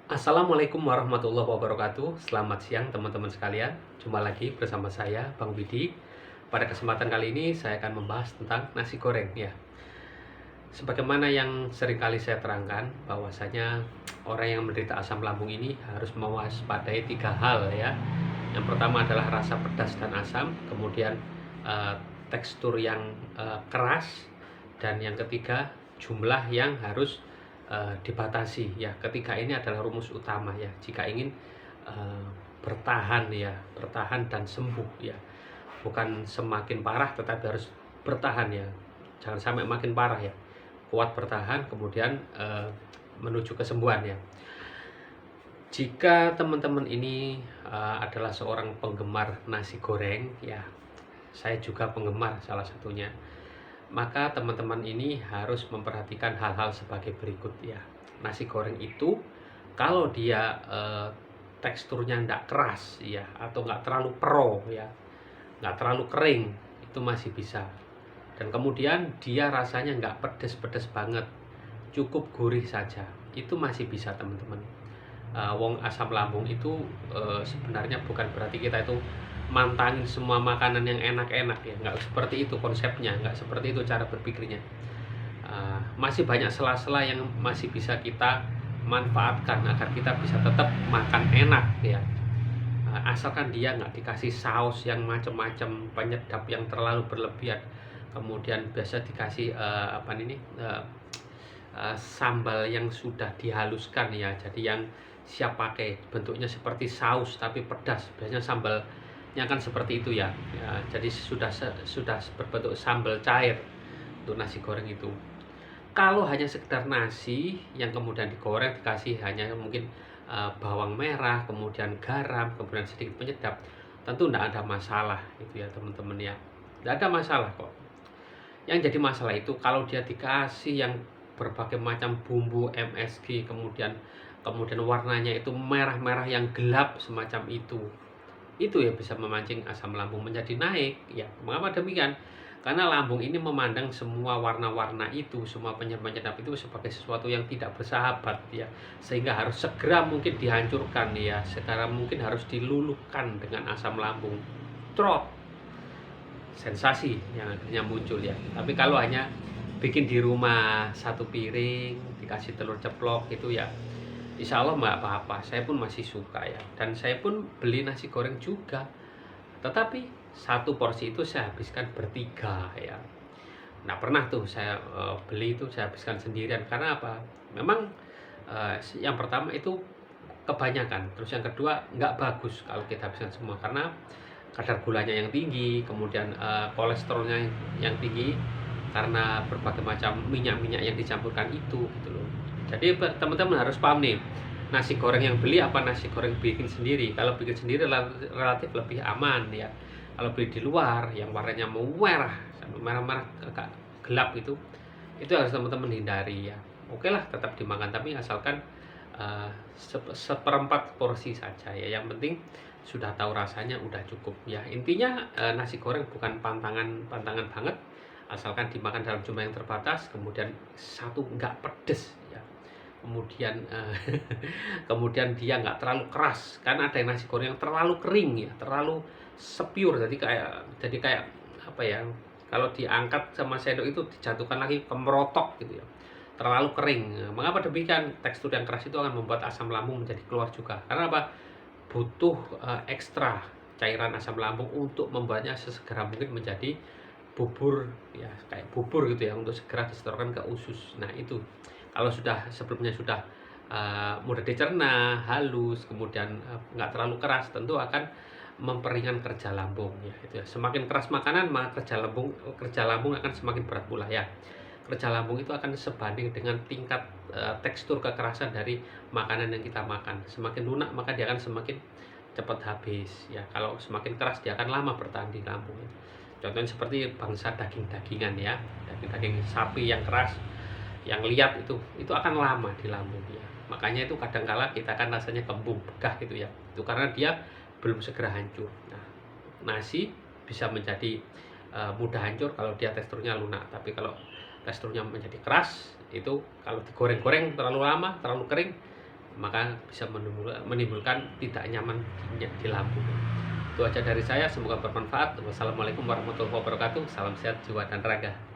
Assalamualaikum warahmatullahi wabarakatuh. Selamat siang teman-teman sekalian. Jumpa lagi bersama saya Bang Widi. Pada kesempatan kali ini saya akan membahas tentang nasi goreng ya. Sebagaimana yang sering kali saya terangkan bahwasanya orang yang menderita asam lambung ini harus mewaspadai tiga hal ya. Yang pertama adalah rasa pedas dan asam, kemudian eh, tekstur yang keras, dan yang ketiga jumlah yang harus dibatasi ya. Ketiga ini adalah rumus utama ya jika ingin eh, bertahan ya, bertahan dan sembuh ya. Bukan semakin parah tetapi harus bertahan ya. Jangan sampai makin parah ya. Kuat bertahan kemudian menuju kesembuhan ya. Jika teman-teman ini adalah seorang penggemar nasi goreng ya, saya juga penggemar salah satunya, maka teman-teman ini harus memperhatikan hal-hal sebagai berikut ya. Nasi goreng itu kalau dia teksturnya tidak keras ya, atau nggak terlalu pro ya, nggak terlalu kering, itu masih bisa. Dan kemudian dia rasanya nggak pedes-pedes banget, cukup gurih saja, itu masih bisa teman-teman. Wong asam lambung itu sebenarnya bukan berarti kita itu mantangin semua makanan yang enak-enak ya, nggak seperti itu konsepnya, nggak seperti itu cara berpikirnya. Masih banyak sela-sela yang masih bisa kita manfaatkan agar kita bisa tetap makan enak ya. Asalkan dia nggak dikasih saus yang macam-macam, penyedap yang terlalu berlebihan, kemudian biasa dikasih sambal yang sudah dihaluskan ya, jadi yang siap pakai, bentuknya seperti saus tapi pedas, biasanya sambalnya kan seperti itu ya, jadi sudah berbentuk sambal cair untuk nasi goreng itu. Kalau hanya sekedar nasi yang kemudian digoreng dikasih hanya mungkin bawang merah, kemudian garam, kemudian sedikit penyedap, tentu tidak ada masalah itu ya teman-teman ya, tidak ada masalah kok. Yang jadi masalah itu kalau dia dikasih yang berbagai macam bumbu MSG, kemudian kemudian warnanya itu merah-merah yang gelap semacam itu ya bisa memancing asam lambung menjadi naik ya. Mengapa demikian? Karena lambung ini memandang semua warna-warna itu, semua penyedap-penyedap itu sebagai sesuatu yang tidak bersahabat ya, sehingga harus segera mungkin dihancurkan ya, sekarang mungkin harus diluluhkan dengan asam lambung. Trot, sensasi yang akhirnya muncul ya. Tapi kalau hanya bikin di rumah satu piring dikasih telur ceplok itu ya, insya Allah nggak apa-apa, saya pun masih suka ya, dan saya pun beli nasi goreng juga, tetapi satu porsi itu saya habiskan bertiga ya. Nah pernah tuh saya beli itu saya habiskan sendirian, karena apa, memang yang pertama itu kebanyakan, terus yang kedua nggak bagus kalau kita habiskan semua karena kadar gulanya yang tinggi, kemudian kolesterolnya yang tinggi karena berbagai macam minyak-minyak yang dicampurkan itu gitu loh. Jadi teman-teman harus paham nih, nasi goreng yang beli apa nasi goreng bikin sendiri. Kalau bikin sendiri relatif lebih aman ya. Kalau beli di luar yang warnanya merah sampai merah-merah agak gelap itu harus teman-teman hindari ya. Oke lah tetap dimakan, tapi asalkan seperempat porsi saja ya. Yang penting sudah tahu rasanya udah cukup ya. Intinya nasi goreng bukan pantangan banget, asalkan dimakan dalam jumlah yang terbatas, kemudian satu nggak pedes ya, kemudian kemudian dia nggak terlalu keras, karena ada yang nasi goreng yang terlalu kering ya, terlalu sepiur, jadi kayak apa ya, kalau diangkat sama sendok itu dijatuhkan lagi kemerotok gitu ya, terlalu kering. Mengapa demikian? Tekstur yang keras itu akan membuat asam lambung menjadi keluar juga, karena apa, butuh ekstra cairan asam lambung untuk membuatnya sesegera mungkin menjadi bubur ya, kayak bubur gitu ya, untuk segera disetorkan ke usus. Nah itu kalau sebelumnya sudah mudah dicerna, halus, kemudian nggak terlalu keras, tentu akan memperingan kerja lambung ya, itu ya. Semakin keras makanan maka kerja lambung akan semakin berat pula ya. Kerja lambung itu akan sebanding dengan tingkat tekstur kekerasan dari makanan yang kita makan. Semakin lunak maka dia akan semakin cepat habis ya. Kalau semakin keras dia akan lama bertahan di lambung. Contohnya seperti bangsa daging-dagingan ya, daging-daging sapi yang keras, yang liat itu akan lama di lambung ya. Makanya itu kadangkala kita kan rasanya kembung begah gitu ya. Itu karena dia belum segera hancur. Nah, nasi bisa menjadi mudah hancur kalau dia teksturnya lunak, tapi kalau teksturnya menjadi keras itu kalau digoreng-goreng terlalu lama, terlalu kering, maka bisa menimbulkan tidak nyaman di lambung. Itu aja dari saya, semoga bermanfaat. Wassalamualaikum warahmatullahi wabarakatuh. Salam sehat jiwa dan raga.